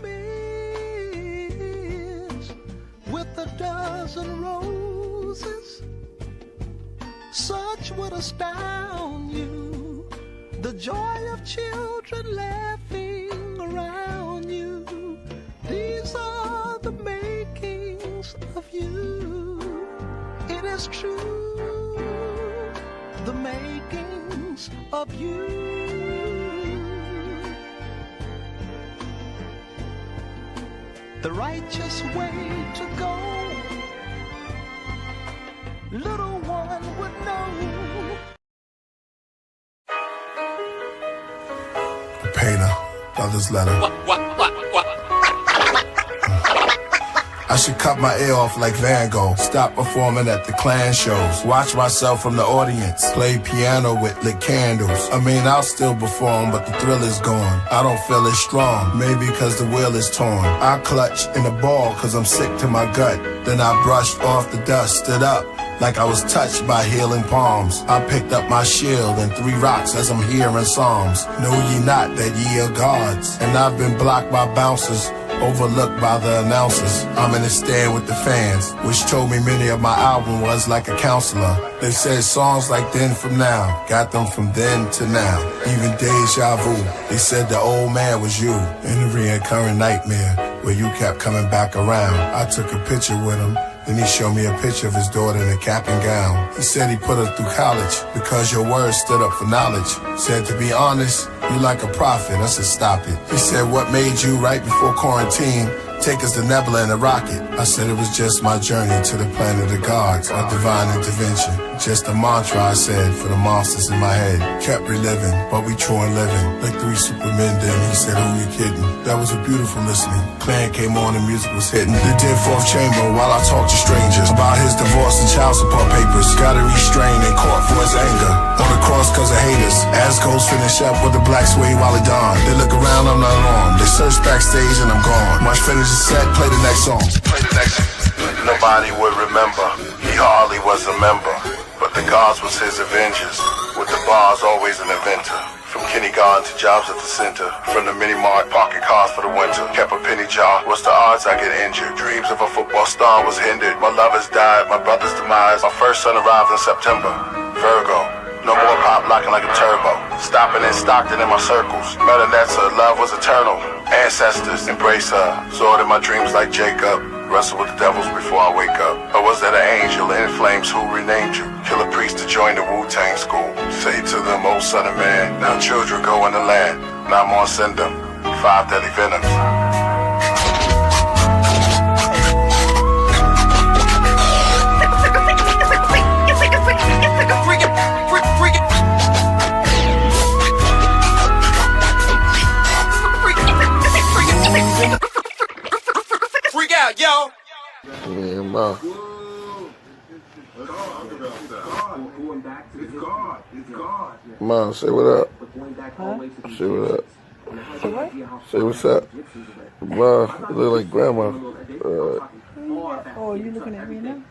Miss with a dozen roses, such would astound you. The joy of children laughing around you. These are the makings of you. It is true, the makings of you. The righteous way to go, little one would know. The painter, brother's letter. I should cut my ear off like Van Gogh. Stop performing at the Klan shows. Watch myself from the audience. Play piano with lit candles. I mean, I'll still perform, but the thrill is gone. I don't feel as strong, maybe because the wheel is torn. I clutch in a ball because I'm sick to my gut. Then I brushed off the dust, stood up like I was touched by healing palms. I picked up my shield and 3 rocks as I'm hearing psalms. Know ye not that ye are gods? And I've been blocked by bouncers, overlooked by the announcers. I'm in the stand with the fans, which told me many of my album was like a counselor. They said songs like Then From Now, got them from then to now. Even deja vu, they said the old man was you. In the reoccurring nightmare, where you kept coming back around. I took a picture with him, then he showed me a picture of his daughter in a cap and gown. He said he put her through college because your words stood up for knowledge. Said, to be honest, you like a prophet. I said, stop it. He said, what made you right before quarantine take us to Nebula in a rocket? I said it was just my journey to the planet of the gods, a divine intervention. Just a mantra I said for the monsters in my head. Kept reliving, but we true and living. Like 3 supermen then, he said, who you kidding? That was a beautiful listening. Clan came on and music was hitting. They did 4th chamber while I talked to strangers about his divorce and child support papers. Got it restrained in court for his anger. On the cross cause of haters. Ascos finish up with the black suede while he dawn. They look around, I'm not alarmed. They search backstage and I'm gone. March finish the set, play the next song. Play the next song. Nobody would remember. He hardly was a member. But the gods was his avengers. With the bars, always an inventor. From kindergarten to jobs at the center. From the mini-mart, parking cars for the winter. Kept a penny jar. What's the odds I get injured? Dreams of a football star was hindered. My lovers died, my brother's demise. My first son arrived in September. Virgo. No more pop locking like a turbo. Stopping in Stockton in my circles. Metanetsa, love was eternal. Ancestors, embrace her. Sword in my dreams like Jacob. Wrestle with the devils before I wake up. Or was that an angel in flames who renamed you? Kill a priest to join the Wu-Tang school. Say to them, oh son of man, now children go in the land. Now I'm on send them 5 deadly venoms. Freak out, yo! Yeah, ma. It's God. It's God. Ma, say what up. Huh? Say what up. Say what? Say what's up. Ma, you look like grandma. Oh, you looking at me now?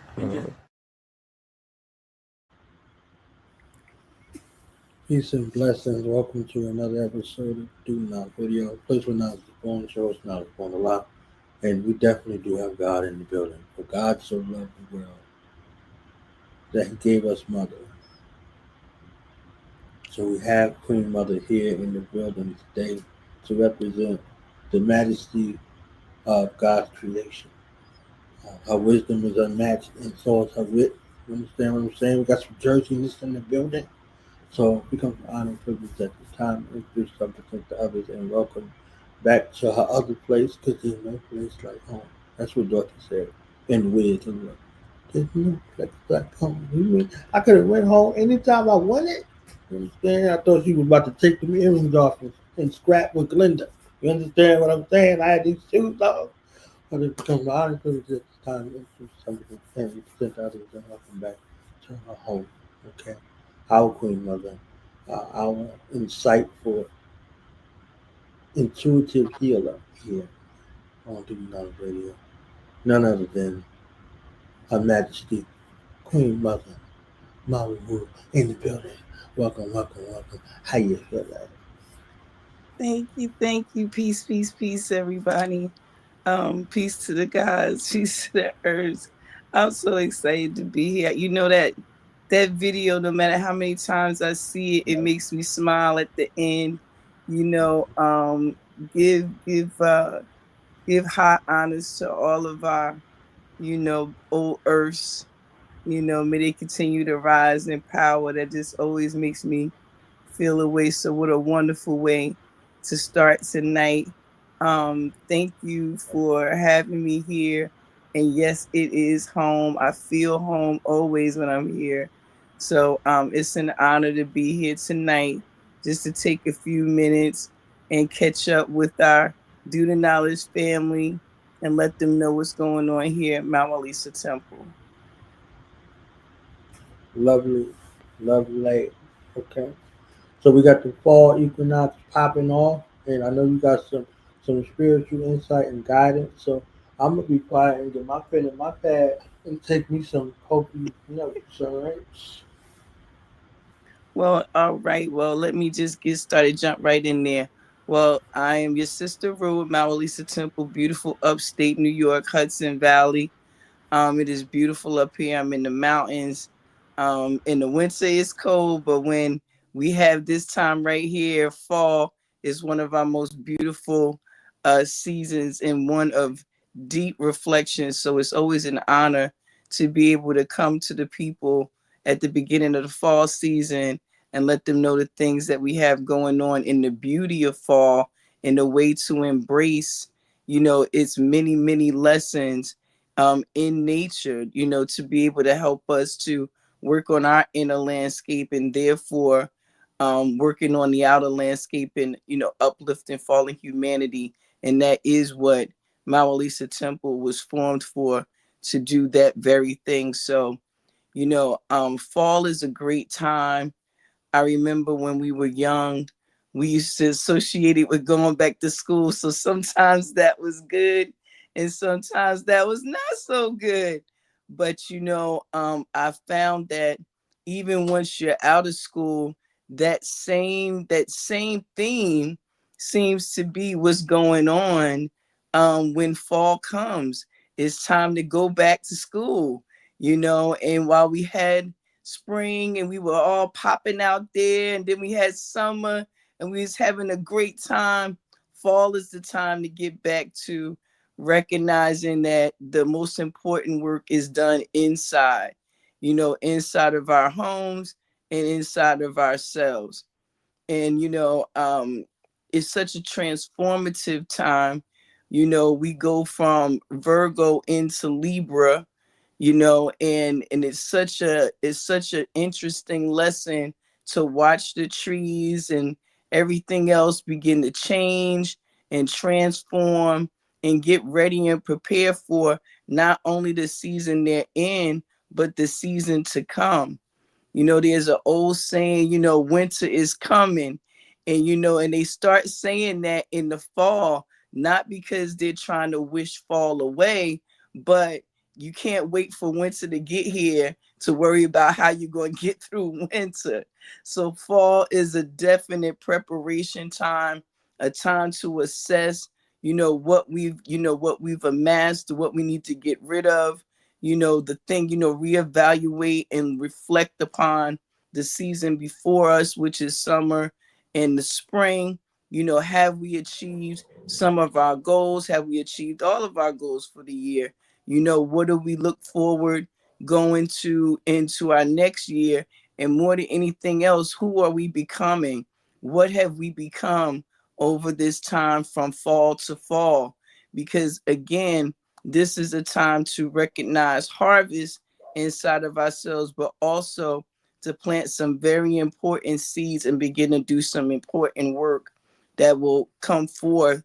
Peace and blessings. Welcome to another episode of Do Not Video. Place where not the phone shows, not the phone a lot. And we definitely do have God in the building. For God so loved the world that he gave us Mother. So we have Queen Mother here in the building today to represent the majesty of God's creation. Her wisdom is unmatched, and so is her wit. You understand what I'm saying? We got some jerseyness in the building. So it becomes an honor and privilege at this time to introduce something to others and welcome back to her other place, because there's no place like home. That's what Dorothy said in wisdom. There's no place like home. I could have went home anytime I wanted. You understand? I thought she was about to take the earrings off and scrap with Glenda. You understand what I'm saying? I had these shoes on. But it becomes an honor and privilege at this time to introduce something and present to others and welcome back to her home. Okay. Our Queen Mother, our insightful, intuitive healer here on Do Not Radio. None other than Her Majesty, Queen Mother, MaWu in the building. Welcome, welcome, welcome. How you feel like? Thank you. Peace, peace, peace, everybody. Peace to the gods, peace to the earth. I'm so excited to be here. You know that video, no matter how many times I see it, it makes me smile at the end. You know, give high honors to all of our, old earths. May they continue to rise in power. That just always makes me feel away. So what a wonderful way to start tonight. Thank you for having me here. And yes, it is home. I feel home always when I'm here. So it's an honor to be here tonight, just to take a few minutes and catch up with our Do the Knowledge family and let them know what's going on here at Mount Lisa Temple. Lovely, lovely. Okay. So we got the fall equinox popping off, and I know you got some spiritual insight and guidance. So I'm gonna be quiet and get my pen and my pad and take me some copious notes. All right. Well, all right. Well, let me just get started, jump right in there. Well, I am your sister Roo at Mount Lisa Temple, beautiful upstate New York, Hudson Valley. It is beautiful up here. I'm in the mountains. In the winter it's cold, but when we have this time right here, fall is one of our most beautiful seasons and one of deep reflection. So it's always an honor to be able to come to the people at the beginning of the fall season and let them know the things that we have going on in the beauty of fall and the way to embrace, its many, many lessons in nature, to be able to help us to work on our inner landscape and therefore working on the outer landscape and, uplifting fallen humanity. And that is what Mount Lisa Temple was formed for, to do that very thing. So, fall is a great time. I remember when we were young, we used to associate it with going back to school. So sometimes that was good and sometimes that was not so good. But I found that even once you're out of school, that same theme seems to be what's going on when fall comes. It's time to go back to school, and while we had spring and we were all popping out there, and then we had summer and we was having a great time, fall is the time to get back to recognizing that the most important work is done inside, inside of our homes and inside of ourselves. And it's such a transformative time. We go from Virgo into Libra, and it's such an interesting lesson to watch the trees and everything else begin to change and transform and get ready and prepare for not only the season they're in, but the season to come. There's an old saying, winter is coming. And they start saying that in the fall, not because they're trying to wish fall away, but you can't wait for winter to get here to worry about how you're going to get through winter. So fall is a definite preparation time, a time to assess, what we've amassed, what we need to get rid of, reevaluate and reflect upon the season before us, which is summer and the spring. Have we achieved some of our goals? Have we achieved all of our goals for the year? What do we look forward going to into our next year? And more than anything else, who are we becoming? What have we become over this time from fall to fall? Because again, this is a time to recognize harvest inside of ourselves, but also to plant some very important seeds and begin to do some important work that will come forth,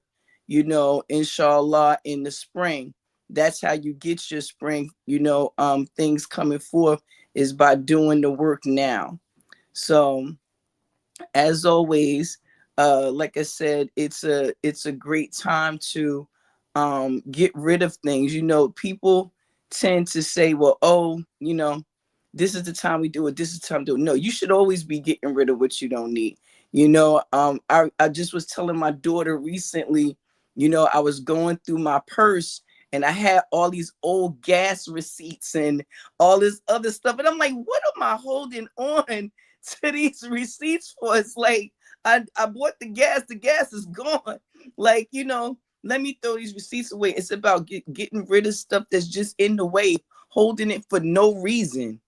inshallah, in the spring. That's how you get your spring, things coming forth is by doing the work now. So as always, like I said, it's a great time to get rid of things. People tend to say, well, oh, this is the time we do it, this is the time to do it. No, you should always be getting rid of what you don't need. I just was telling my daughter recently, I was going through my purse and I had all these old gas receipts and all this other stuff. And I'm like, what am I holding on to these receipts for? It's like, I bought the gas is gone. Like, let me throw these receipts away. It's about getting rid of stuff that's just in the way, holding it for no reason,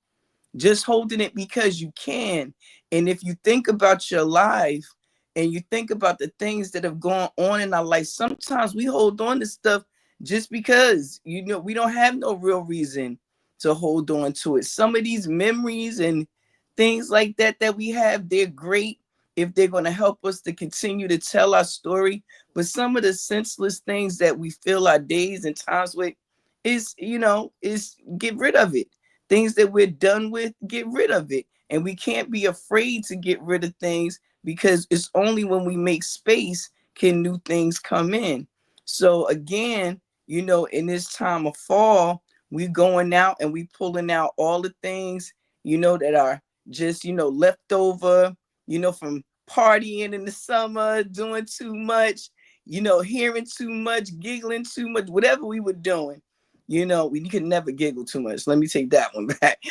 just holding it because you can. And if you think about your life and you think about the things that have gone on in our life, sometimes we hold on to stuff just because, we don't have no real reason to hold on to it. Some of these memories and things like that we have, they're great if they're going to help us to continue to tell our story. But some of the senseless things that we fill our days and times with is get rid of it. Things that we're done with, get rid of it. And we can't be afraid to get rid of things, because it's only when we make space can new things come in. So again, in this time of fall, we going out and we pulling out all the things, that are just, left over, from partying in the summer, doing too much, hearing too much, giggling too much, whatever we were doing. We can never giggle too much. Let me take that one back.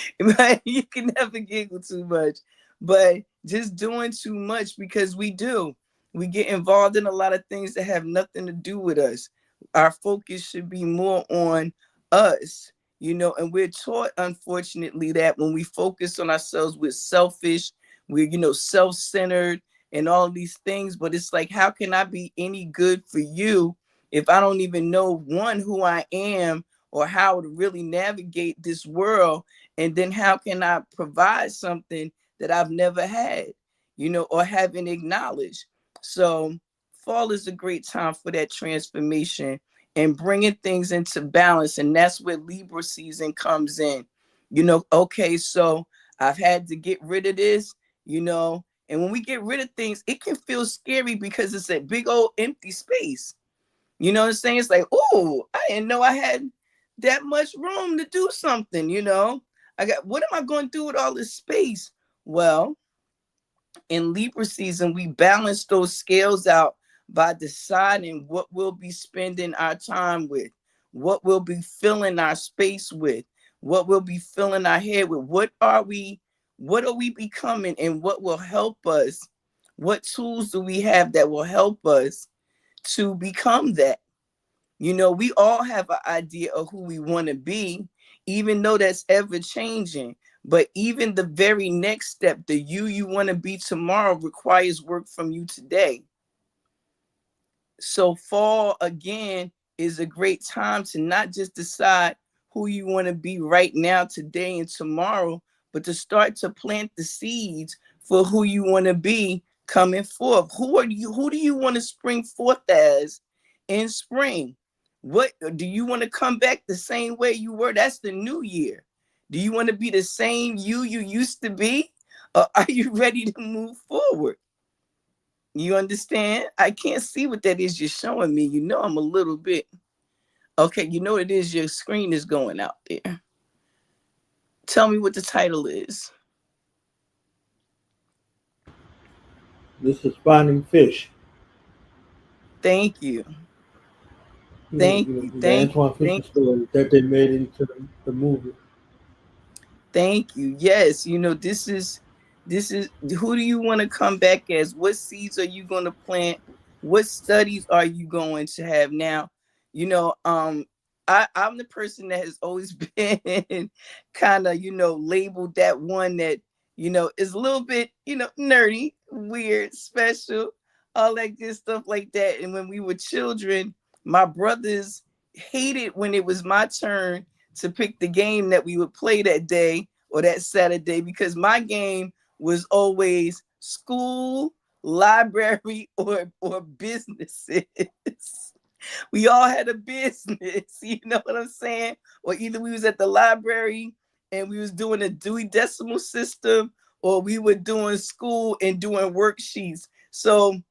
You can never giggle too much, but just doing too much, because we get involved in a lot of things that have nothing to do with us. Our focus should be more on us, and we're taught, unfortunately, that when we focus on ourselves, we're selfish, we're, self-centered and all these things. But it's like, how can I be any good for you if I don't even know, one, who I am, or how to really navigate this world? And then how can I provide something that I've never had, or haven't acknowledged? So fall is a great time for that transformation and bringing things into balance. And that's where Libra season comes in. Okay, so I've had to get rid of this, and when we get rid of things, it can feel scary because it's a big old empty space. You know what I'm saying? It's like, oh, I didn't know I had that much room to do something, what am I going to do with all this space? Well, in Libra season, we balance those scales out by deciding what we'll be spending our time with, what we'll be filling our space with, what we'll be filling our head with. What are we becoming, and what will help us? What tools do we have that will help us to become that? We all have an idea of who we want to be, even though that's ever changing. But even the very next step, the you want to be tomorrow, requires work from you today. So fall, again, is a great time to not just decide who you want to be right now, today, and tomorrow, but to start to plant the seeds for who you want to be coming forth. Who do you want to spring forth as in spring? What do you want to come back the same way you were? That's the new year. Do you want to be the same you used to be? Or are you ready to move forward? You understand? I can't see what that is you're showing me. I'm a little bit. Okay, it is, your screen is going out there. Tell me what the title is. This is Finding Fish. Thank you. Thank you. The Antoine Fisher story that they made into the movie. Thank you. Yes, this is who do you want to come back as? What seeds are you going to plant? What studies are you going to have? Now, I'm the person that has always been kind of, labeled that one that, is a little bit, nerdy, weird, special, all that good stuff like that. And when we were children, my brothers hated when it was my turn to pick the game that we would play that day or that Saturday, because my game was always school, library, or businesses. We all had a business, you know what I'm saying? Or either we was at the library and we was doing a Dewey Decimal System, or we were doing school and doing worksheets. So,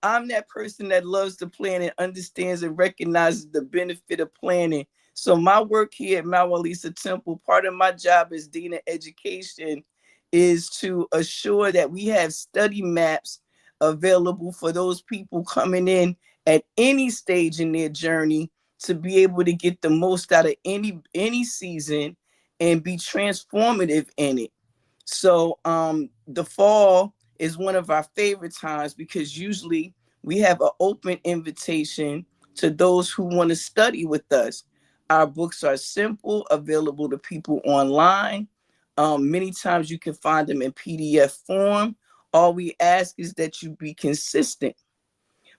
I'm that person that loves to plan and understands and recognizes the benefit of planning. So my work here at MaWu Temple, part of my job as Dean of Education is to assure that we have study maps available for those people coming in at any stage in their journey to be able to get the most out of any season and be transformative in it. So the fall is one of our favorite times because usually we have an open invitation to those who want to study with us. Our books are simple, available to people online. Many times you can find them in PDF form. All we ask is that you be consistent.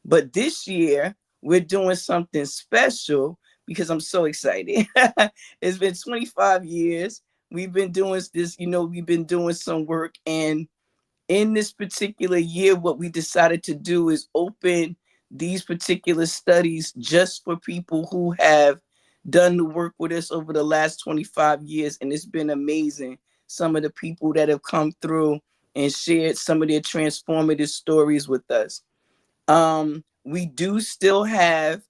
But this year, we're doing something special because I'm so excited. It's been 25 years. We've been doing this, we've been doing some work. And in this particular year, what we decided to do is open these particular studies just for people who have done the work with us over the last 25 years. And it's been amazing. Some of the people that have come through and shared some of their transformative stories with us. We do still have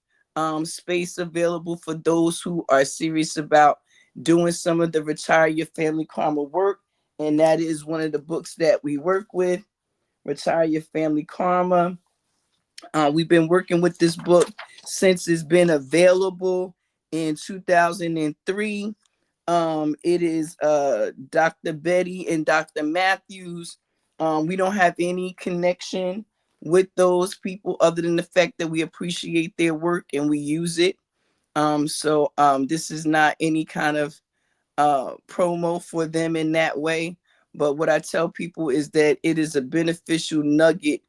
space available for those who are serious about doing some of the Retire Your Family Karma work. And that is one of the books that we work with, Retire Your Family Karma. We've been working with this book since it's been available in 2003. It is Dr. Betty and Dr. Matthews. We don't have any connection with those people other than the fact that we appreciate their work and we use it. So this is not any kind of promo for them in that way. But what I tell people is that it is a beneficial nugget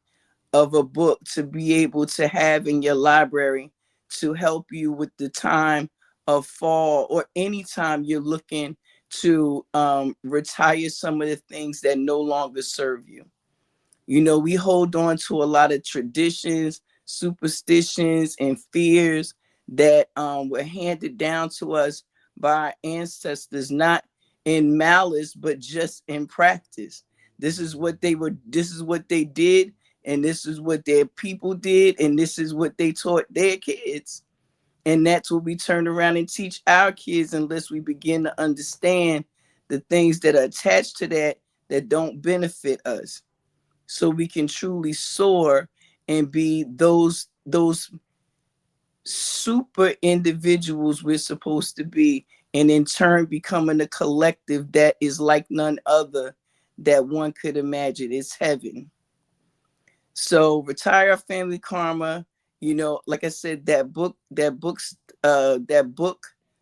of a book to be able to have in your library to help you with the time of fall or anytime you're looking to retire some of the things that no longer serve you. We hold on to a lot of traditions, superstitions, and fears that were handed down to us by our ancestors, not in malice, but just in practice. This is what they did, and this is what their people did, and this is what they taught their kids. And that's what we turn around and teach our kids unless we begin to understand the things that are attached to that don't benefit us. So we can truly soar and be those super individuals we're supposed to be, and in turn becoming a collective that is like none other that one could imagine. It's heaven. So Retire Family Karma, like I said, that book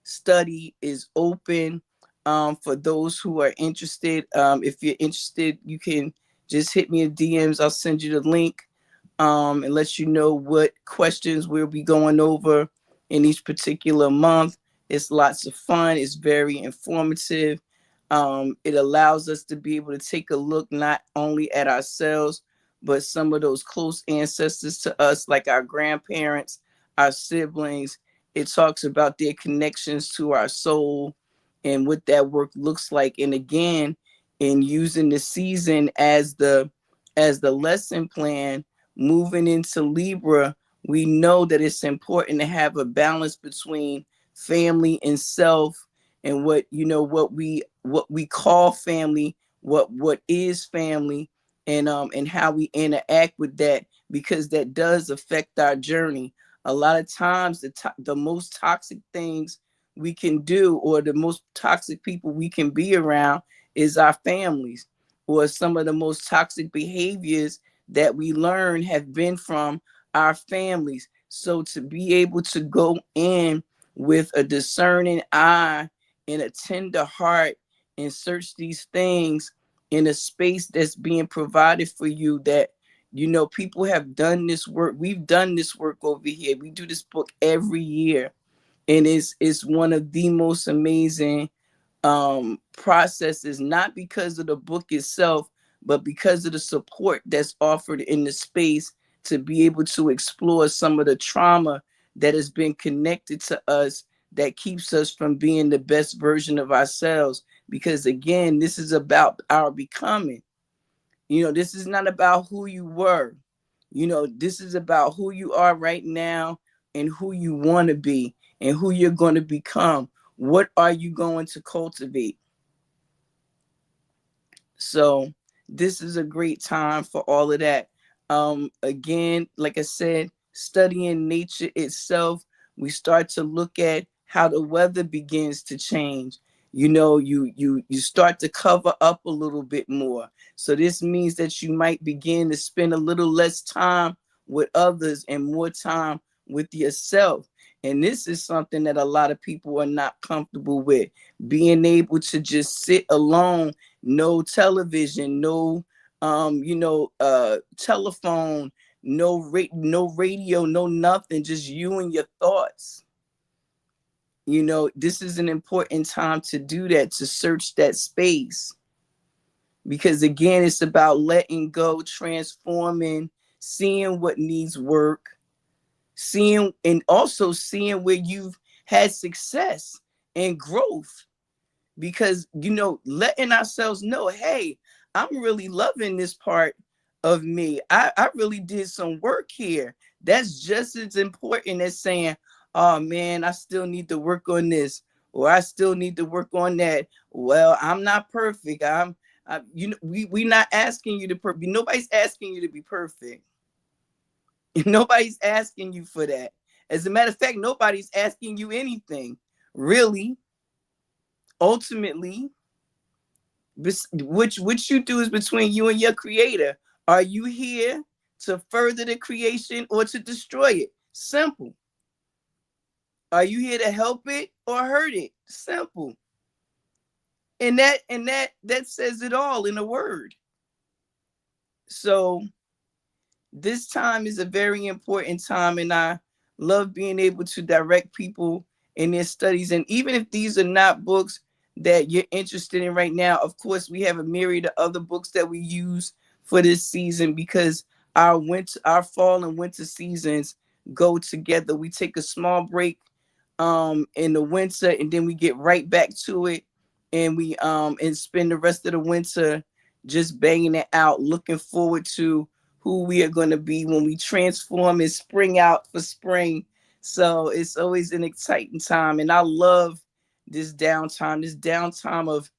study is open for those who are interested. If you're interested, you can just hit me in DMs. I'll send you the link and let you know what questions we'll be going over in each particular month. It's lots of fun. It's very informative. It allows us to be able to take a look not only at ourselves, but some of those close ancestors to us, like our grandparents, our siblings. It talks about their connections to our soul and what that work looks like. And again, in using the season as the lesson plan, moving into Libra, we know that it's important to have a balance between family and self, and what we call family, what is family, and how we interact with that, because that does affect our journey. A lot of times the most toxic things we can do, or the most toxic people we can be around, is our families, or some of the most toxic behaviors that we learn have been from our families. So to be able to go in with a discerning eye and a tender heart and search these things in a space that's being provided for you, that people have done this work. We've done this work over here. We do this book every year, and it's one of the most amazing processes, not because of the book itself, but because of the support that's offered in the space to be able to explore some of the trauma that has been connected to us that keeps us from being the best version of ourselves. Because again, this is about our becoming. This is not about who you were. This is about who you are right now and who you want to be and who you're going to become. What are you going to cultivate? So this is a great time for all of that. Again, like I said, studying nature itself, we start to look at how the weather begins to change. You start to cover up a little bit more. So this means that you might begin to spend a little less time with others and more time with yourself. And this is something that a lot of people are not comfortable with. Being able to just sit alone, no television, no telephone, no radio, no nothing, just you and your thoughts. This is an important time to do that, to search that space, because again, it's about letting go, transforming, seeing what needs work, seeing, and also seeing where you've had success and growth. Because letting ourselves know, hey, I'm really loving this part of me. I really did some work here. That's just as important as saying, oh man, I still need to work on this, or I still need to work on that. Well, I'm not perfect. We not asking you to nobody's asking you to be perfect. Nobody's asking you for that. As a matter of fact, nobody's asking you anything, really. Ultimately, which you do is between you and your creator. Are you here to further the creation or to destroy it? Simple. Are you here to help it or hurt it? Simple. And that says it all in a word. So this time is a very important time, and I love being able to direct people in their studies. And even if these are not books that you're interested in right now, of course, we have a myriad of other books that we use for this season, because our fall and winter seasons go together. We take a small break in the winter, and then we get right back to it, and we and spend the rest of the winter just banging it out, looking forward to who we are going to be when we transform and spring out for spring. So it's always an exciting time, and I love this downtime of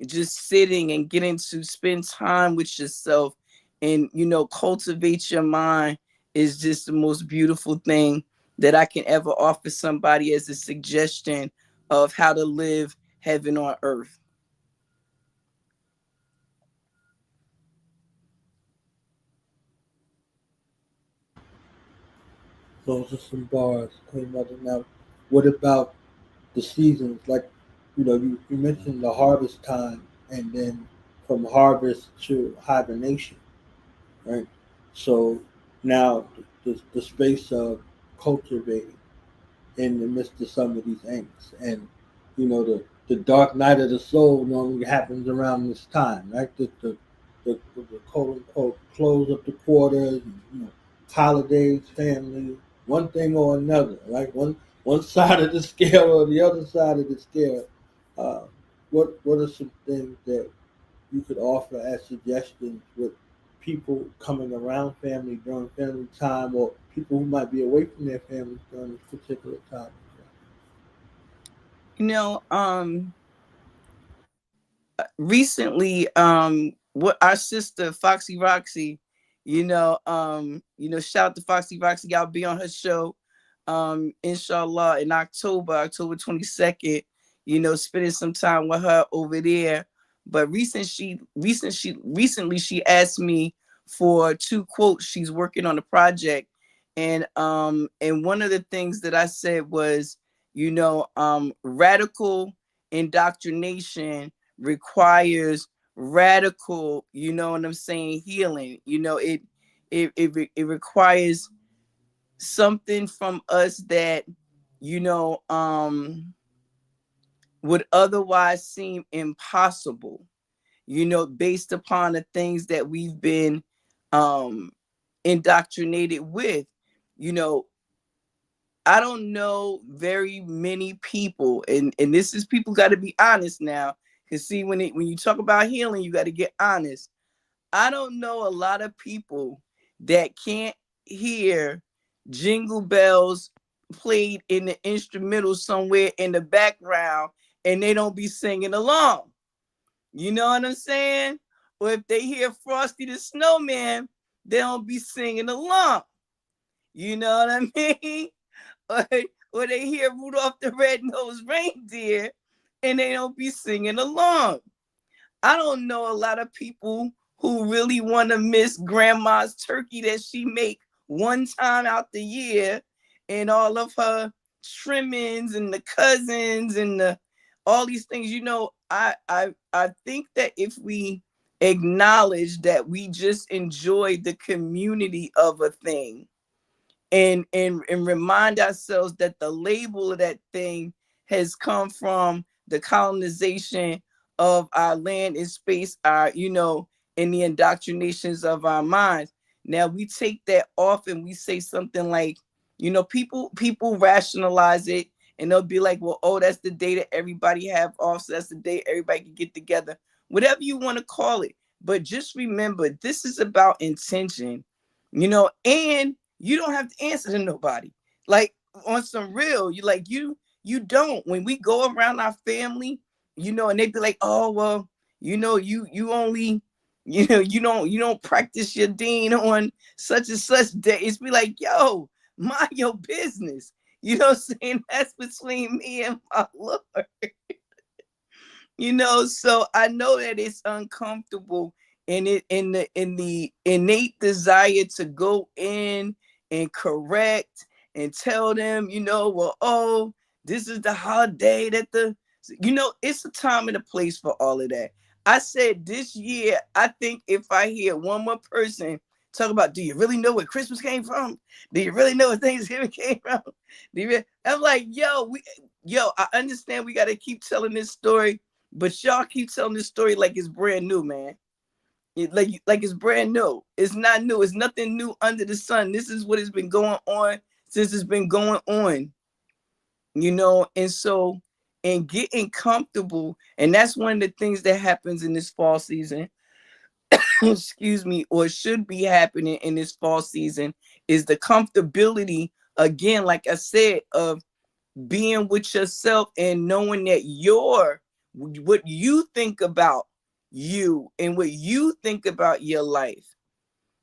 just sitting and getting to spend time with yourself, and cultivate your mind is just the most beautiful thing that I can ever offer somebody as a suggestion of how to live heaven on earth. Those are some bars, Queen Mother. Now, what about the seasons? Like, you mentioned the harvest time, and then from harvest to hibernation, right? So now the space of cultivating in the midst of some of these angst, and the dark night of the soul normally happens around this time, right? The quote unquote close of the quarters, holidays, family, one thing or another, right? One side of the scale or the other side of the scale. Uh, what are some things that you could offer as suggestions with people coming around family during family time, or people who might be away from their families during this particular time? You know, um, Recently, what our sister Foxy Roxy, shout out to Foxy Roxy. I'll be on her show, inshallah, in October 22nd. Spending some time with her over there. But recently she asked me for 2 quotes. She's working on a project, and one of the things that I said was, radical indoctrination requires radical, healing. It requires something from us that you know would otherwise seem impossible, based upon the things that we've been indoctrinated with. you know I don't know very many people, and this is, people got to be honest now, because see, when you talk about healing, you got to get honest. I don't know a lot of people that can't hear jingle bells played in the instrumental somewhere in the background, and they don't be singing along. You know what I'm saying? or if they hear Frosty the Snowman, they don't be singing along. You know what I mean? Or they hear Rudolph the Red-Nosed Reindeer and they don't be singing along. I don't know a lot of people who really want to miss grandma's turkey that she make one time out the year, and all of her trimmings and the cousins and all these things. You know, I think that if we acknowledge that we just enjoy the community of a thing, and remind ourselves that the label of that thing has come from the colonization of our land and space, our, you know, and the indoctrinations of our minds. Now we take that off and we say something like, you know, people rationalize it and they'll be like, well, oh, that's the day that everybody have off, so that's the day everybody can get together, whatever you want to call it. But just remember, this is about intention, you know, and you don't have to answer to nobody. Like, on some real, you don't. When we go around our family, you know, and they be like, oh, well, you know, you only, you know, you don't practice your deen on such and such day. It's be like, yo, mind your business. You know what I'm saying? That's between me and my Lord. You know, so I know that it's uncomfortable, and it in the innate desire to go in and correct and tell them, you know, well, oh, this is the holiday that you know, it's a time and a place for all of that. I said this year, I think if I hear one more person talk about, do you really know where Christmas came from? Do you really know where Thanksgiving came from? I'm like, yo, I understand we got to keep telling this story, but y'all keep telling this story like it's brand new, man. Like it's brand new. It's not new. It's nothing new under the sun. This is what has been going on since it's been going on, you know. And so, and getting comfortable, and that's one of the things that happens in this fall season. Excuse me, or should be happening in this fall season, is the comfortability, again, like I said, of being with yourself and knowing that what you think about you and what you think about your life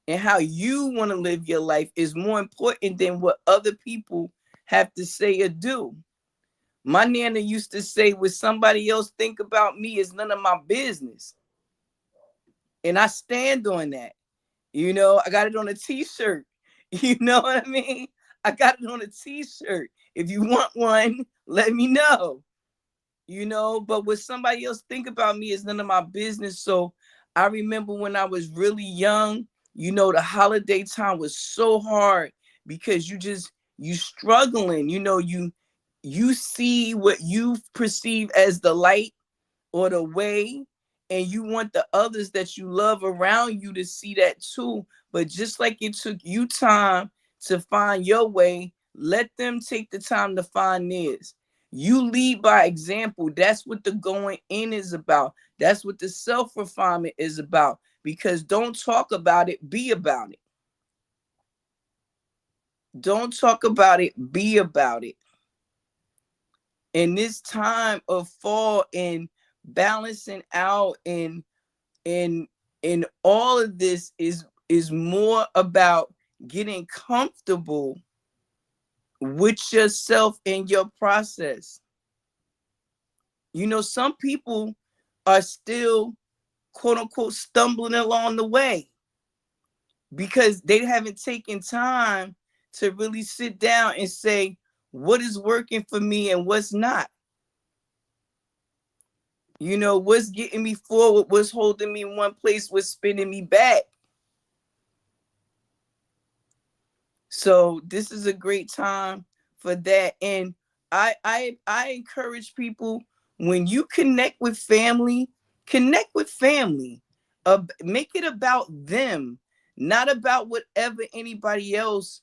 and how you want to live your life is more important than what other people have to say or do. My nana used to say, what somebody else think about me is none of my business. And I stand on that. You know, I got it on a t-shirt. You know what I mean? I got it on a t-shirt. If you want one, let me know. You know, but what somebody else think about me is none of my business. So I remember when I was really young, you know, the holiday time was so hard because you struggling, you know, you see what you perceive as the light or the way, and you want the others that you love around you to see that too. But just like it took you time to find your way, let them take the time to find theirs. You lead by example. That's what the going in is about. That's what the self-refinement is about. Because don't talk about it, be about it. Don't talk about it, be about it. In this time of fall and balancing out and all of this is more about getting comfortable with yourself and your process. You know, some people are still, quote unquote, stumbling along the way because they haven't taken time to really sit down and say, what is working for me and what's not? You know, what's getting me forward, what's holding me in one place, what's spinning me back. So this is a great time for that. And I encourage people, when you connect with family. Make it about them, not about whatever anybody else,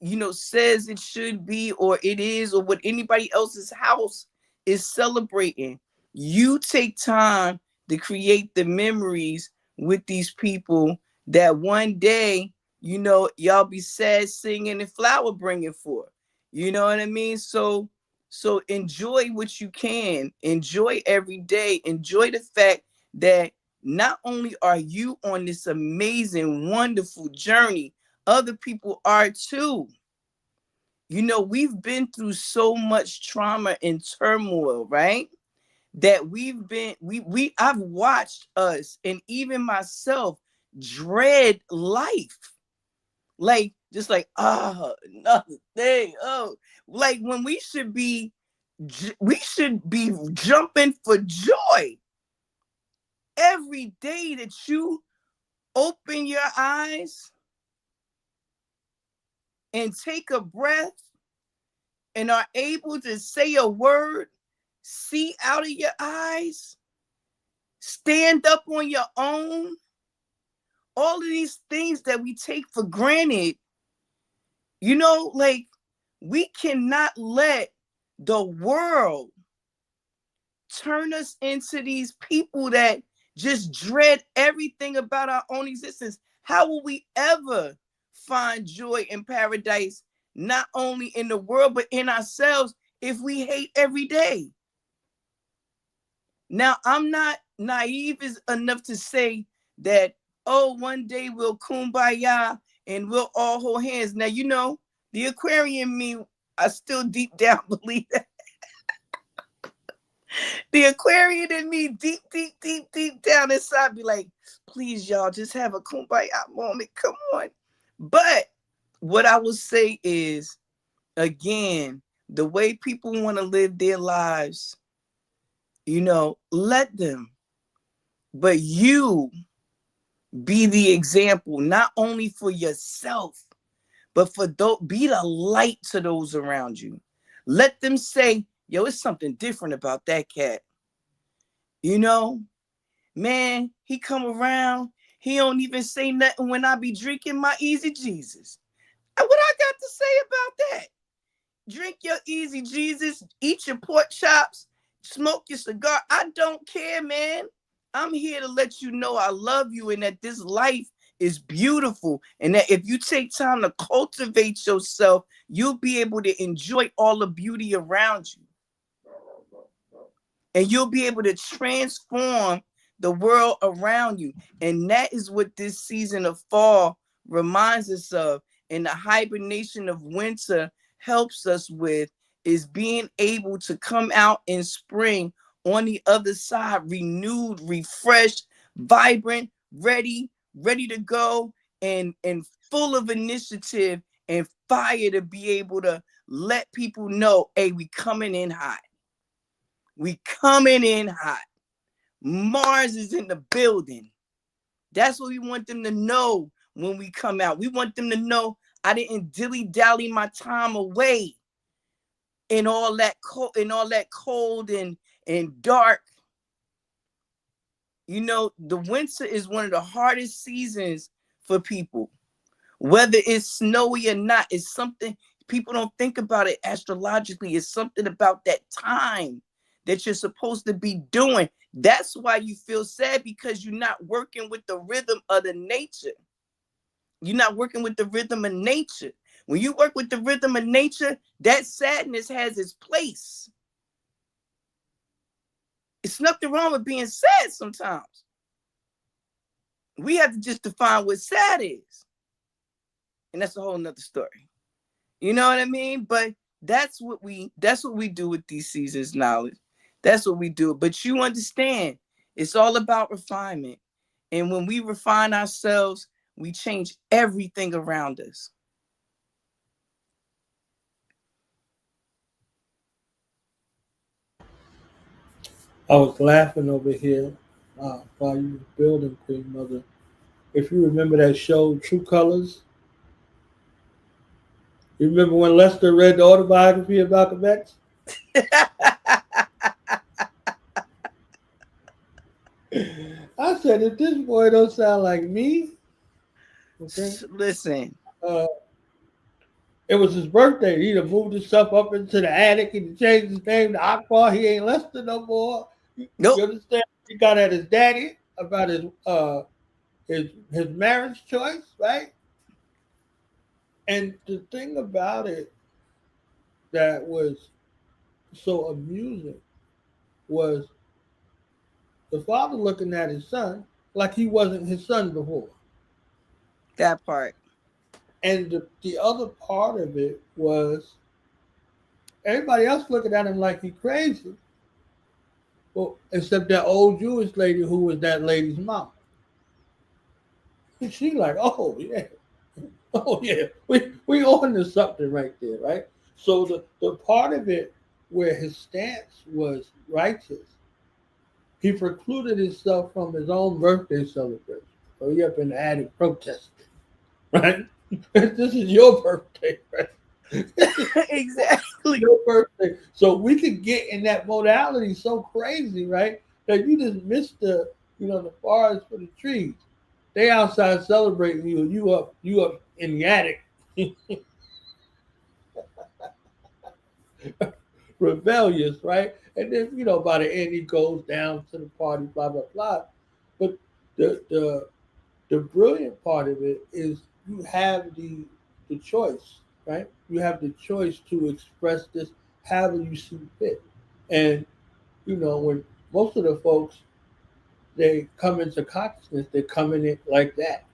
you know, says it should be or it is, or what anybody else's house is celebrating. You take time to create the memories with these people that one day, you know, y'all be sad singing and flower bringing for. You know what I mean? So enjoy what you can. Enjoy every day. Enjoy the fact that not only are you on this amazing, wonderful journey, other people are too. You know, we've been through so much trauma and turmoil, right? That I've watched us and even myself dread life. Like, just like, another day. Oh, like when we should be jumping for joy every day that you open your eyes and take a breath and are able to say a word, see out of your eyes, stand up on your own. All of these things that we take for granted, you know, like we cannot let the world turn us into these people that just dread everything about our own existence. How will we ever find joy in paradise, not only in the world, but in ourselves, if we hate every day? Now, I'm not naive enough to say that, oh, one day we'll kumbaya and we'll all hold hands. Now, you know, the Aquarian me, I still deep down believe that. The Aquarian in me, deep down inside, be like, please, y'all, just have a kumbaya moment. Come on. But what I will say is, again, the way people want to live their lives, you know, let them. But you be the example, not only for yourself, but for be the light to those around you. Let them say, yo, it's something different about that cat. You know, man, he come around, he don't even say nothing when I be drinking my Easy Jesus. What I got to say about that? Drink your Easy Jesus, eat your pork chops, smoke your cigar. I don't care, man. I'm here to let you know I love you and that this life is beautiful. And that if you take time to cultivate yourself, you'll be able to enjoy all the beauty around you. And you'll be able to transform the world around you. And that is what this season of fall reminds us of. And the hibernation of winter helps us with, is being able to come out in spring on the other side, renewed, refreshed, vibrant, ready to go, and full of initiative and fire to be able to let people know, hey, we coming in hot. We coming in hot. Mars is in the building. That's what we want them to know when we come out. We want them to know I didn't dilly-dally my time away in all that cold and dark. You know, the winter is one of the hardest seasons for people. Whether it's snowy or not, it's something people don't think about it astrologically. It's something about that time that you're supposed to be doing. That's why you feel sad, because you're not working with the rhythm of the nature. You're not working with the rhythm of nature. When you work with the rhythm of nature, that sadness has its place. It's nothing wrong with being sad sometimes. We have to just define what sad is. And that's a whole nother story. You know what I mean? But that's what we do with these seasons, knowledge. That's what we do. But you understand, it's all about refinement. And when we refine ourselves, we change everything around us. I was laughing over here while you were building, Queen Mother. If you remember that show, True Colors, you remember when Lester read the autobiography of Malcolm X? I said, if this boy don't sound like me, okay. Listen. It was his birthday. He done moved himself up into the attic and changed his name to Akbar. He ain't Lester no more. Nope. You understand? He got at his daddy about his marriage choice, right? And the thing about it that was so amusing was The father looking at his son like he wasn't his son before. That part. And the other part of it was everybody else looking at him like he crazy. Well, except that old Jewish lady who was that lady's mom. And she like, oh yeah. Oh yeah. We on to something right there, right? So the part of it where his stance was righteous, he precluded himself from his own birthday celebration. So he up in the attic protesting, right? This is your birthday, right? Exactly. Your birthday. So we could get in that modality so crazy, right? That you just missed the forest for the trees. They outside celebrating you, you up in the attic. Rebellious, right? And then by the end he goes down to the party, blah blah blah. But the brilliant part of it is you have the choice, right? You have the choice to express this however you see fit. And when most of the folks they come into consciousness, they come in it like that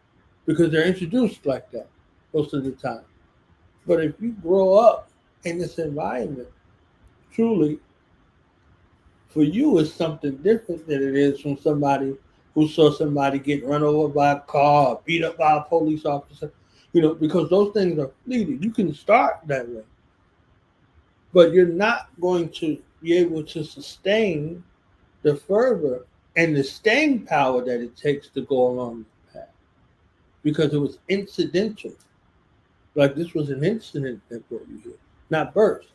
because they're introduced like that most of the time. But if you grow up in this environment, truly, for you, it's something different than it is from somebody who saw somebody get run over by a car, or beat up by a police officer, because those things are fleeting. You can start that way, but you're not going to be able to sustain the fervor and the staying power that it takes to go along the path because it was incidental. Like this was an incident that brought you here, not birth.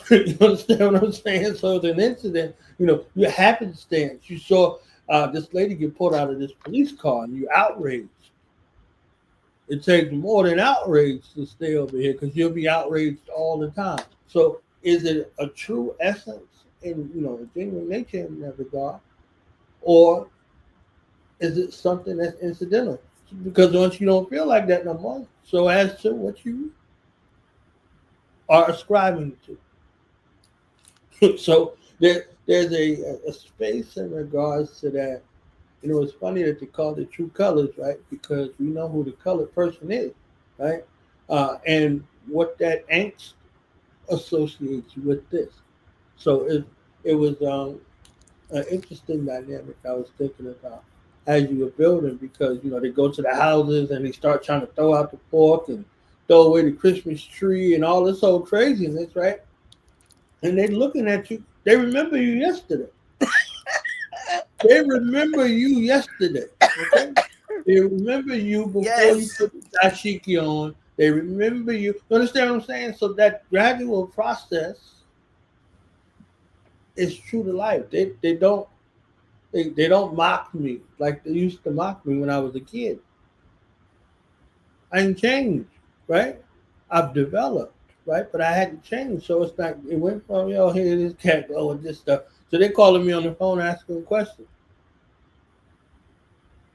You understand what I'm saying? So it's an incident, you happenstance. You saw this lady get pulled out of this police car and you're outraged. It takes more than outrage to stay over here because you'll be outraged all the time. So is it a true essence in, a genuine nature in that regard? Or is it something that's incidental? Because once you don't feel like that no more, so as to what you are ascribing to. So there's a space in regards to that. It's funny that they call it true colors, right? Because we know who the colored person is, right? And what that angst associates with this. So it was an interesting dynamic I was thinking about as you were building because, they go to the houses and they start trying to throw out the pork and throw away the Christmas tree and all this old craziness, right? And they're looking at you. They remember you yesterday. They remember you yesterday. Okay? They remember you before you put the dashiki on. They remember you. You understand what I'm saying? So that gradual process is true to life. They don't mock me like they used to mock me when I was a kid. I ain't changed, right? I've developed. Right, but I had to change, so it's like it went from here this cat go with this stuff. So they're calling me on the phone asking questions.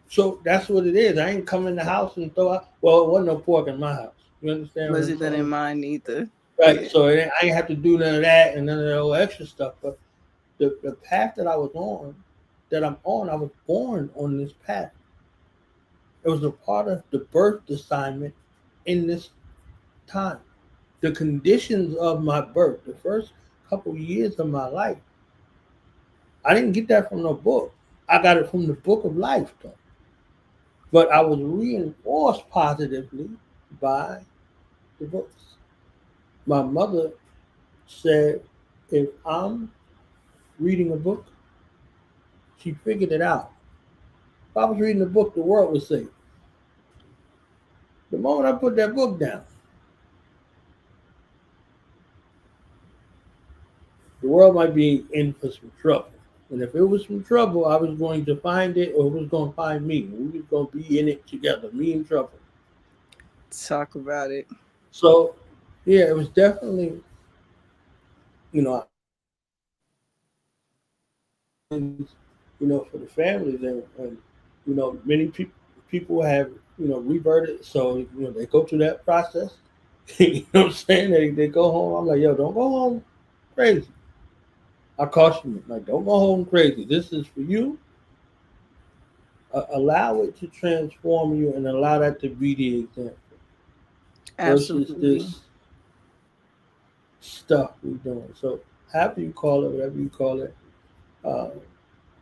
So that's what it is. I ain't come in the house and throw out. Well, it wasn't no pork in my house. You understand? Wasn't that in mine either? Right. Yeah. So I ain't have to do none of that and none of that old extra stuff. But the path that I was on, I was born on this path. It was a part of the birth assignment in this time. The conditions of my birth, the first couple years of my life, I didn't get that from no book. I got it from the book of life, though. But I was reinforced positively by the books. My mother said, if I'm reading a book, she figured it out. If I was reading a book, the world was safe. The moment I put that book down, the world might be in for some trouble. And if it was some trouble, I was going to find it or it was going to find me. We were going to be in it together, me in trouble. Talk about it. So, yeah, it was definitely, for the families and many people have, reverted. So, they go through that process. You know what I'm saying? They go home. I'm like, yo, don't go home crazy. I caution you, like, don't go home crazy. This is for you. Allow it to transform you and allow that to be the example versus Absolutely. this stuff we're doing. So, however you call it, whatever you call it, uh,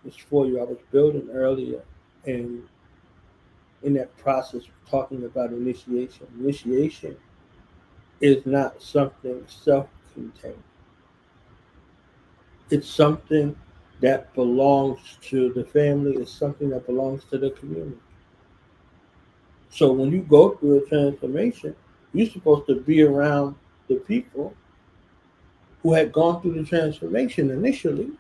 it's for you. I was building earlier, and in that process, talking about initiation. Initiation is not something self-contained. It's something that belongs to the family. It's something that belongs to the community. So when you go through a transformation, you're supposed to be around the people who had gone through the transformation initially,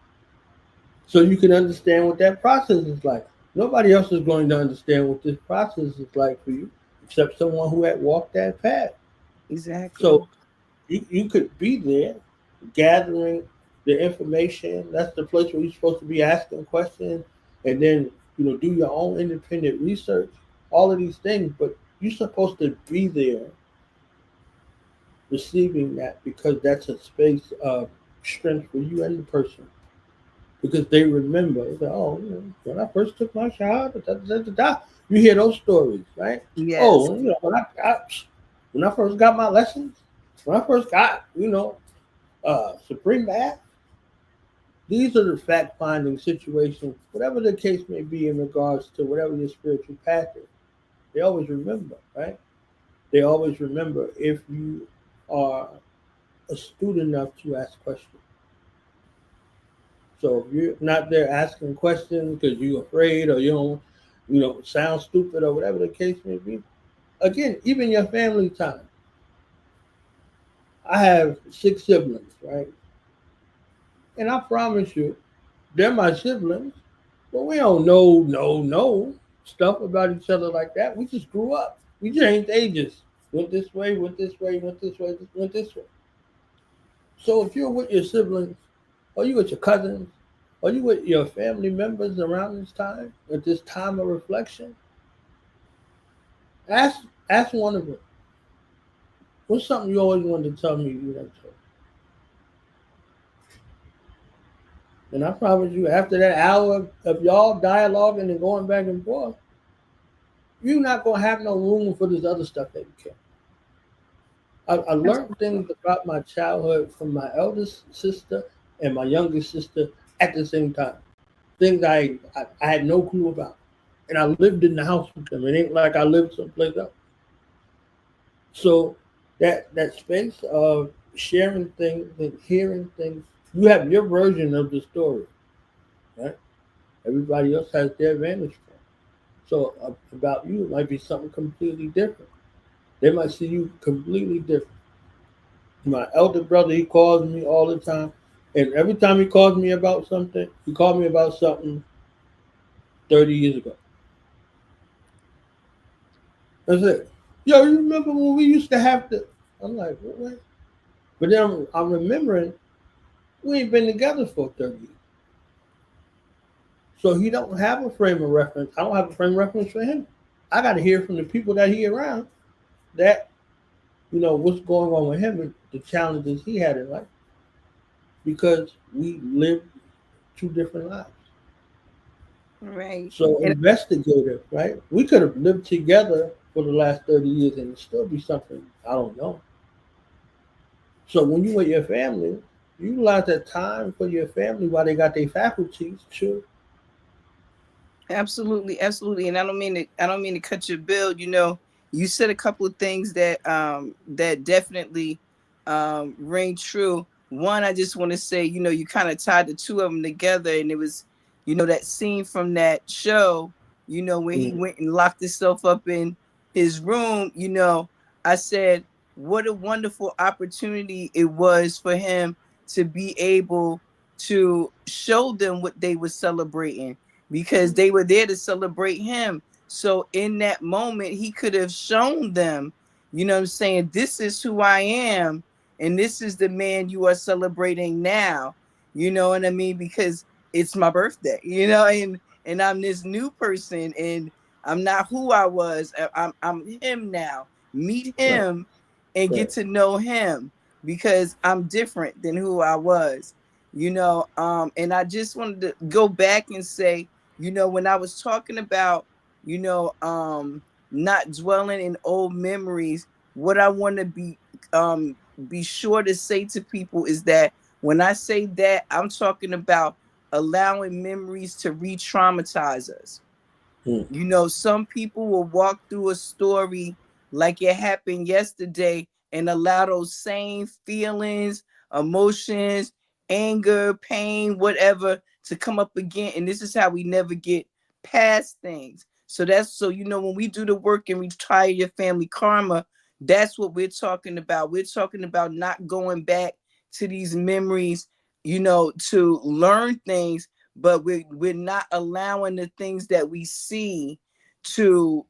so you can understand what that process is like. Nobody else is going to understand what this process is like for you, except someone who had walked that path. Exactly. So you could be there gathering the information. That's the place where you're supposed to be asking questions and then, do your own independent research, all of these things. But you're supposed to be there receiving that, because that's a space of strength for you and the person. Because they remember, they say, oh, when I first took my shower, da, da, da, da. You hear those stories, right? Yes. Oh, when I first got my lessons, when I first got, supreme math. These are the fact finding situations, whatever the case may be in regards to whatever your spiritual path is. They always remember, right? They always remember if you are astute enough to ask questions. So if you're not there asking questions because you're afraid or you don't, sound stupid or whatever the case may be, again, even your family time. I have 6 siblings, right? And I promise you, they're my siblings, but we don't know no stuff about each other like that. We just grew up. We changed ages. Went this way, went this way, went this way, went this way. So if you're with your siblings, or you with your cousins, or you with your family members around this time, at this time of reflection, ask one of them, what's something you always wanted to tell me you never told? And I promise you, after that hour of y'all dialoguing and going back and forth, you're not gonna have no room for this other stuff that you care. I learned things about my childhood from my eldest sister and my youngest sister at the same time. Things I had no clue about. And I lived in the house with them. It ain't like I lived someplace else. So that space of sharing things and hearing things, you have your version of the story, right? Everybody else has their vantage point. So about you, it might be something completely different. They might see you completely different. My elder brother, he calls me all the time. And every time he calls me about something, he called me about something 30 years ago. That's it. Yo, you remember when we used to have to? I'm like, what? But then I'm remembering we ain't been together for 30 years. So he don't have a frame of reference. I don't have a frame of reference for him. I got to hear from the people that he around that, what's going on with him and the challenges he had in life. Because we lived 2 different lives. Right. So And investigative, right? We could have lived together for the last 30 years and it still be something I don't know. So when you with your family, you utilize that time for your family while they got their faculties too. absolutely, absolutely. And I don't mean to cut your bill. You said a couple of things that definitely ring true. One, I just want to say, you kind of tied the two of them together, and it was, that scene from that show, when he Mm. went and locked himself up in his room. I said, what a wonderful opportunity it was for him to be able to show them what they were celebrating, because they were there to celebrate him. So in that moment, he could have shown them, what I'm saying, this is who I am, and this is the man you are celebrating now. You know what I mean? Because it's my birthday, and I'm this new person, and I'm not who I was. I'm him now. Meet Right, him and get right, to know him, because I'm different than who I was. And I just wanted to go back and say, when I was talking about, you know, not dwelling in old memories, what I want to be sure to say to people is that when I say that, I'm talking about allowing memories to re-traumatize us. Some people will walk through a story like it happened yesterday and allow those same feelings, emotions, anger, pain, whatever to come up again. And this is how we never get past things. So when we do the work and retire your family karma, that's what we're talking about. We're talking about not going back to these memories, to learn things, but we're not allowing the things that we see to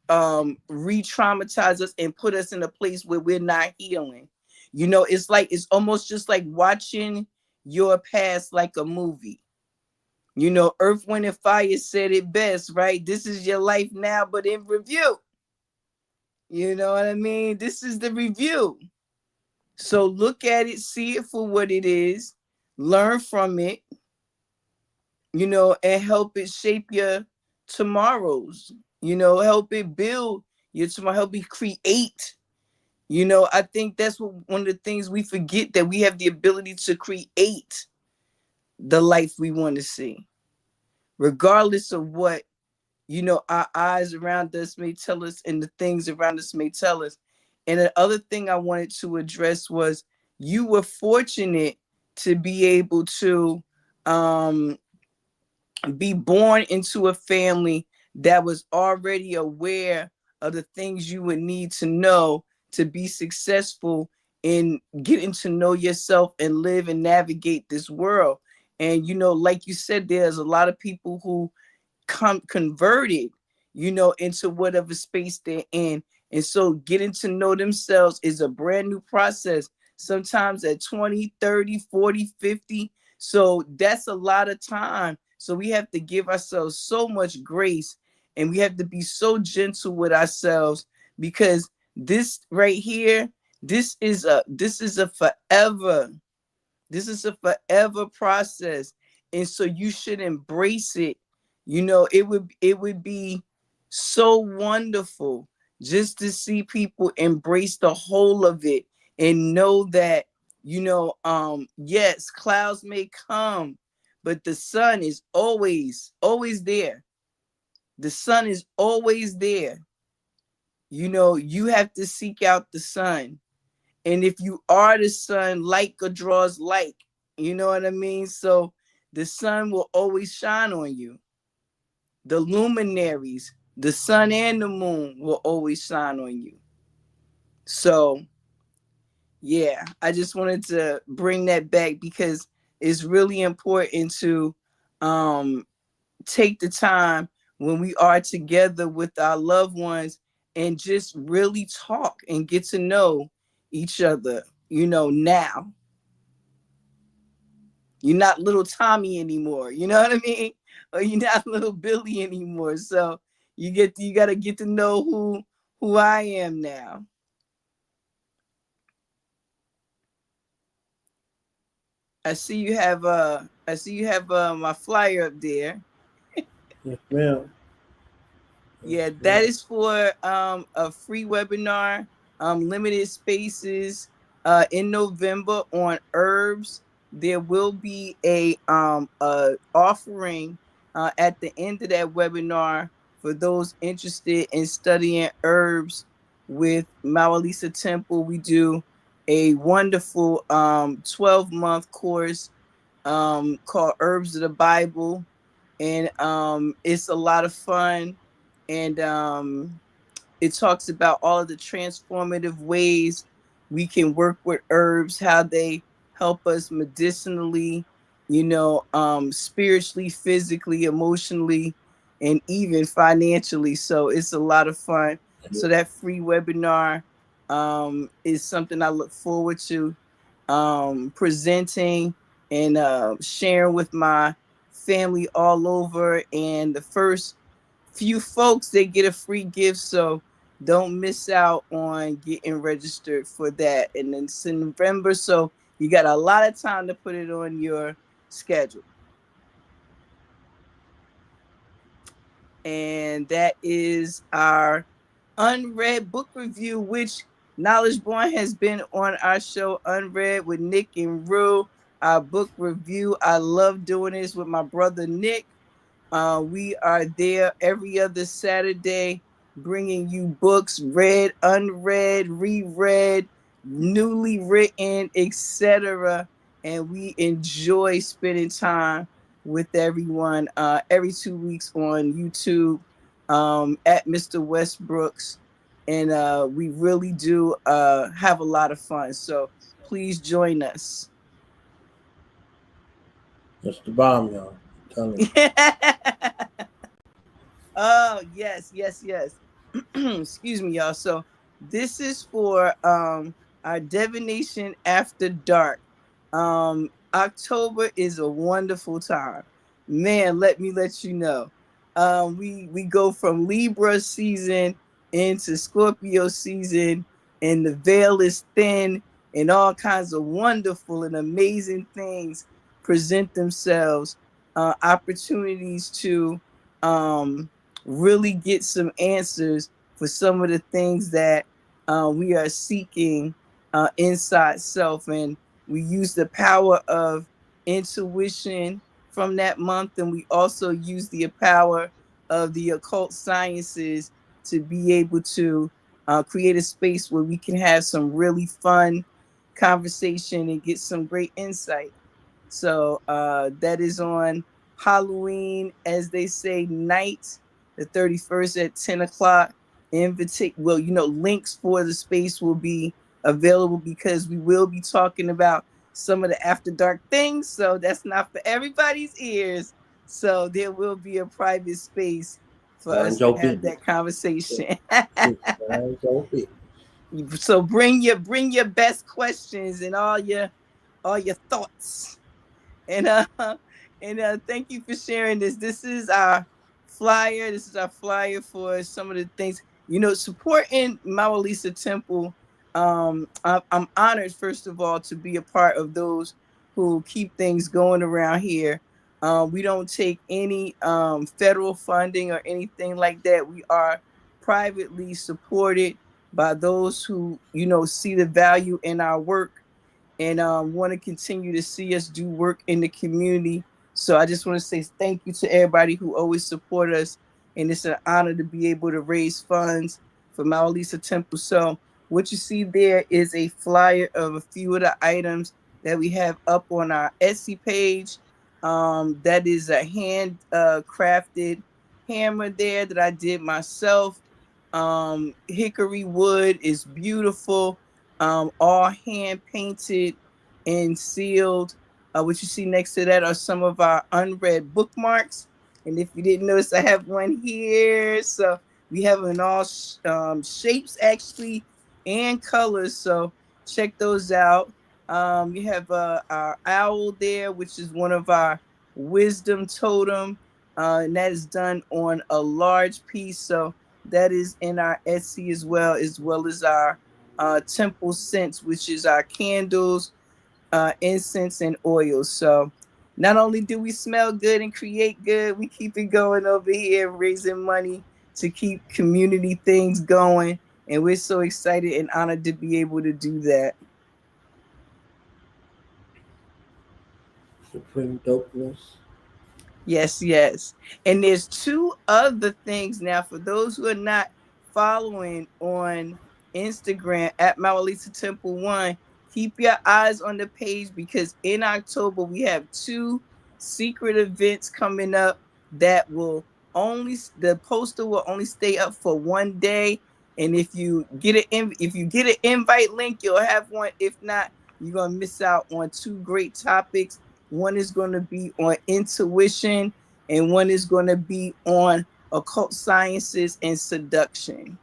re-traumatize us and put us in a place where we're not healing. It's almost just like watching your past like a movie. Earth, Wind, and Fire said it best, right? This is your life now, but in review. You know what I mean? This is the review. So look at it, see it for what it is, learn from it, and help it shape your tomorrows, help it build your tomorrow, help it create. I think that's one of the things we forget, that we have the ability to create the life we want to see, regardless of what, our eyes around us may tell us and the things around us may tell us. And the other thing I wanted to address was you were fortunate to be able to be born into a family that was already aware of the things you would need to know to be successful in getting to know yourself and live and navigate this world. And, like you said, there's a lot of people who converted, into whatever space they're in. And so getting to know themselves is a brand new process, sometimes at 20, 30, 40, 50. So that's a lot of time. So we have to give ourselves so much grace, and we have to be so gentle with ourselves, because this right here, this is a forever process. And so you should embrace it. It would be so wonderful just to see people embrace the whole of it and know that, yes, clouds may come, but the sun is always there. The sun is always there. You have to seek out the sun. And if you are the sun, like draws like, you know what I mean? So the sun will always shine on you. The luminaries, the sun and the moon, will always shine on you. So, yeah, I just wanted to bring that back, because it's really important to take the time when we are together with our loved ones and just really talk and get to know each other, now. You're not little Tommy anymore, you know what I mean? Or you're not little Billy anymore. So you gotta get to know who I am now. I see you have my flyer up there. Yes, ma'am. Yeah, that is for a free webinar, limited spaces in November on herbs. There will be a offering at the end of that webinar for those interested in studying herbs with MaWu Temple. We do a wonderful 12-month course called Herbs of the Bible, and it's a lot of fun. And it talks about all of the transformative ways we can work with herbs, how they help us medicinally, spiritually, physically, emotionally, and even financially. So it's a lot of fun. So that free webinar is something I look forward to presenting and sharing with my family all over. And the first few folks, they get a free gift. So don't miss out on getting registered for that. And then it's in November, so you got a lot of time to put it on your schedule. And that is our unread book review, which Knowledge Born has been on our show Unread with Nick and Rue. Our book review. I love doing this with my brother Nick. We are there every other Saturday, bringing you books read, unread, reread, newly written, etc. And we enjoy spending time with everyone every 2 weeks on YouTube at Mr. Westbrook's. And we really do have a lot of fun. So please join us. That's the bomb, y'all. I'm telling you. Oh, yes. Excuse me, y'all. So this is for our divination after dark. October is a wonderful time. Man, let me let you know. We go from Libra season into Scorpio season, and the veil is thin, and all kinds of wonderful and amazing things present themselves. Opportunities to really get some answers for some of the things that we are seeking inside self. And we use the power of intuition from that month. And we also use the power of the occult sciences to be able to create a space where we can have some really fun conversation and get some great insight. So that is on Halloween, as they say, night, the 31st at 10 o'clock. Well, links for the space will be available because we will be talking about some of the after dark things. So that's not for everybody's ears. So there will be a private space for us to have that conversation. So bring your best questions and all your thoughts. And thank you for sharing this. This is our flyer. This is our flyer for some of the things, supporting MaWu Temple. I'm honored, first of all, to be a part of those who keep things going around here. We don't take any federal funding or anything like that. We are privately supported by those who, see the value in our work and want to continue to see us do work in the community. So I just want to say thank you to everybody who always support us. And it's an honor to be able to raise funds for MaWu Temple. So what you see there is a flyer of a few of the items that we have up on our Etsy page. That is a hand crafted hammer there that I did myself. Hickory wood is beautiful. All hand painted and sealed. What you see next to that are some of our unread bookmarks. And if you didn't notice, I have one here. So we have them in all shapes, actually, and colors. So check those out. You have our owl there, which is one of our wisdom totem. And that is done on a large piece. So that is in our Etsy as well as our temple scents, which is our candles, incense, and oils. So not only do we smell good and create good, we keep it going over here, raising money to keep community things going. And we're so excited and honored to be able to do that. Supreme dopeness. Yes. And there's two other things now for those who are not following on Instagram at MaWu Temple 1. Keep your eyes on the page because in October we have 2 secret events coming up that will the poster will only stay up for 1 day. And if you get an invite link, you'll have one. If not, you're gonna miss out on 2 great topics. One is going to be on intuition, and one is going to be on occult sciences and seduction.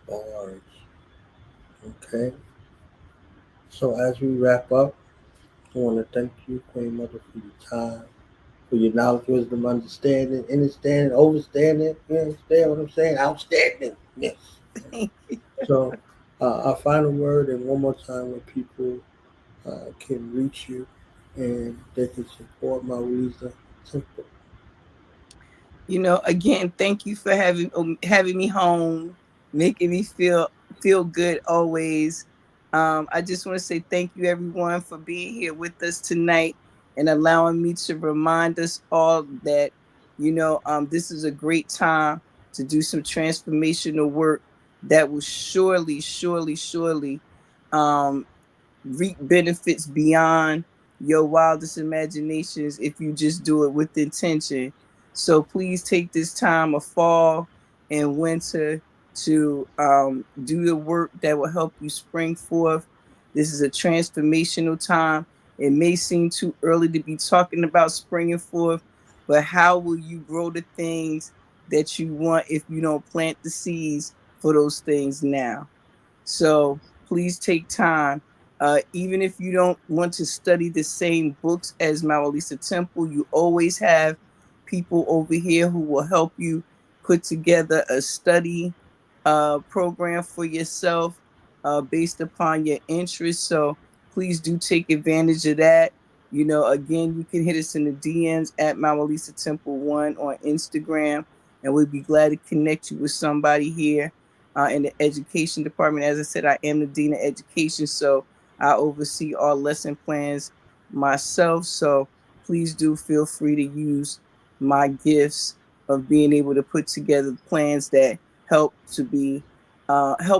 Bars. Okay. So as we wrap up, I want to thank you, Queen Mother, for your time, for your knowledge, wisdom, understanding, overstanding. You understand what I'm saying? Outstanding. Yes. So our final word, and one more time, when people can reach you and they can support MaWu Temple. Again, thank you for having me home, making me feel good always. I just want to say thank you, everyone, for being here with us tonight and allowing me to remind us all that this is a great time to do some transformational work that will surely, surely, surely reap benefits beyond your wildest imaginations if you just do it with intention. So please take this time of fall and winter to do the work that will help you spring forth. This is a transformational time. It may seem too early to be talking about springing forth, but how will you grow the things that you want if you don't plant the seeds for those things now? So please take time. Even if you don't want to study the same books as MaWu Temple, you always have people over here who will help you put together a study program for yourself based upon your interests. So please do take advantage of that. Again, you can hit us in the DMs at MaWu Temple 1 on Instagram, and we'd be glad to connect you with somebody here in the education department. As I said, I am the Dean of Education, so I oversee all lesson plans myself. So please do feel free to use my gifts of being able to put together plans that help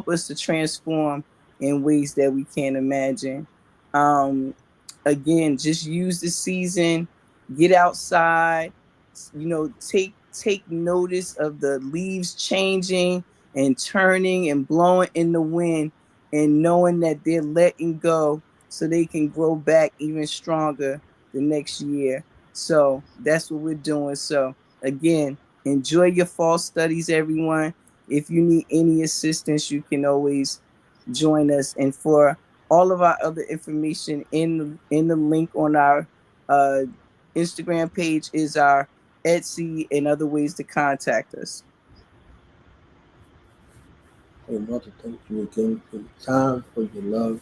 us to transform in ways that we can't imagine. Again, just use the season, get outside, take notice of the leaves changing and turning and blowing in the wind, and knowing that they're letting go so they can grow back even stronger the next year. So that's what we're doing. So again, enjoy your fall studies, everyone. If you need any assistance, you can always join us. And for all of our other information in the link on our Instagram page is our Etsy and other ways to contact us. Hey, Mother, thank you again for the time, for your love,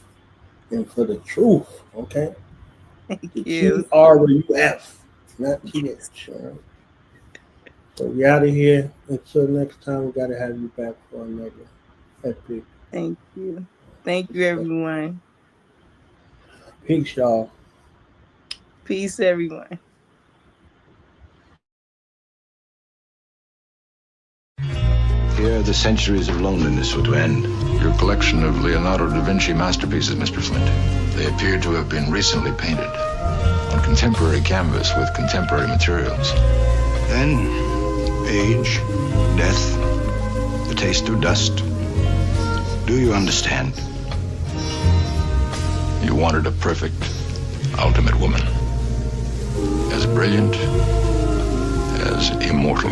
and for the truth, okay? Thank the you. TRUF, not TH. Right? So we out of here. Until next time, we got to have you back for another epic. Thank you. Thank you, everyone. Peace, y'all. Peace, everyone. Here, the centuries of loneliness were to end. Your collection of Leonardo da Vinci masterpieces, Mr. Flint. They appear to have been recently painted. On contemporary canvas with contemporary materials. Then, age, death, the taste of dust. Do you understand? You wanted a perfect, ultimate woman. As brilliant, as immortal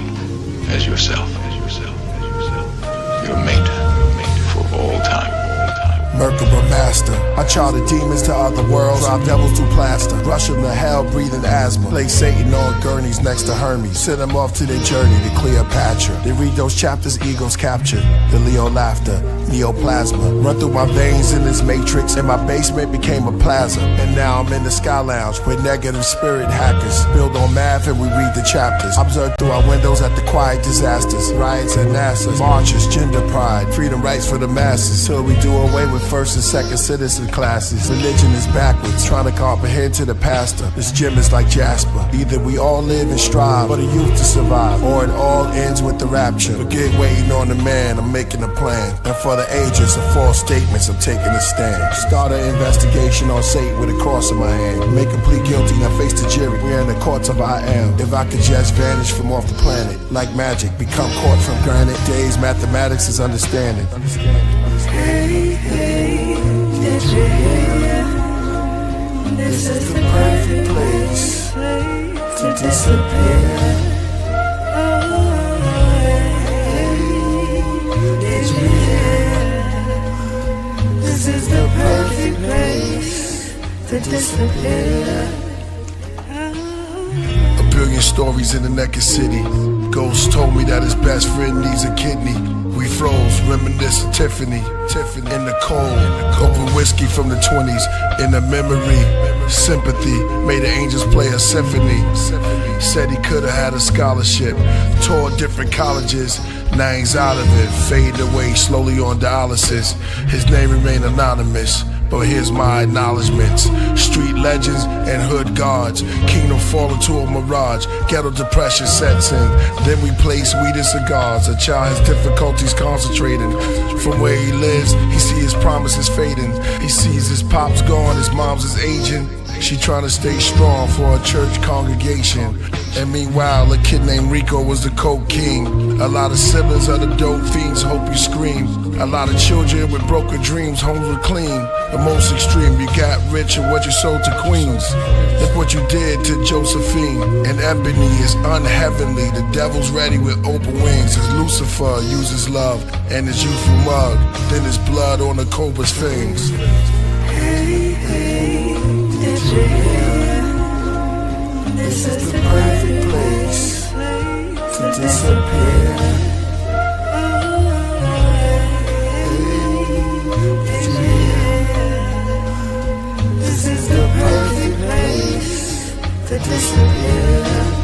as yourself. Your mate for all time. Merkaba master, I charter demons to other worlds, drive devils through plaster, rush them to hell, breathing asthma, place Satan on gurneys next to Hermes, send them off to their journey to Cleopatra. They read those chapters, egos captured, the Leo laughter, neoplasma, run through my veins in this matrix, and my basement became a plaza, and now I'm in the Sky Lounge, with negative spirit hackers, build on math and we read the chapters, observe through our windows at the quiet disasters, riots at NASA, marches, gender pride, freedom rights for the masses, till we do away with first and second citizen classes. Religion is backwards, trying to comprehend to the pastor. This gym is like Jasper. Either we all live and strive for the youth to survive, or it all ends with the rapture. Forget waiting on the man, I'm making a plan. And for the ages of false statements, I'm taking a stand. Start an investigation on Satan with a cross in my hand. Make him plead guilty, now face the jury. We're in the courts of I am. If I could just vanish from off the planet, like magic, become caught from granite. Days, mathematics is understanding. Hey, hey, did you hear? This is the perfect place to disappear. Oh, hey, did you hear? This is the perfect place to disappear. A billion stories in the naked city. Ghost told me that his best friend needs a kidney. We froze, reminisce of Tiffany in the cold. Open whiskey from the 20s in the memory. Sympathy made the angels play a symphony. Said he could've had a scholarship. Toured different colleges. Now he's out of it, fading away slowly on dialysis. His name remained anonymous, but here's my acknowledgements. Street legends and hood guards. Kingdom fall into a mirage. Ghetto depression sets in. Then we place weed and cigars. A child has difficulties concentrating. From where he lives, he sees his promises fading. He sees his pops gone, his mom's is aging. She trying to stay strong for a church congregation. And meanwhile, a kid named Rico was the coke king. A lot of siblings are the dope fiends, hope you scream. A lot of children with broken dreams, homes were clean. The most extreme, you got rich and what you sold to queens. Look what you did to Josephine. And Ebony is unheavenly. The devil's ready with open wings. As Lucifer uses love and his youthful mug. Then his blood on the cobra's fangs. Hey, hey, did you hear? This is the perfect place to disappear. This is the perfect place to disappear.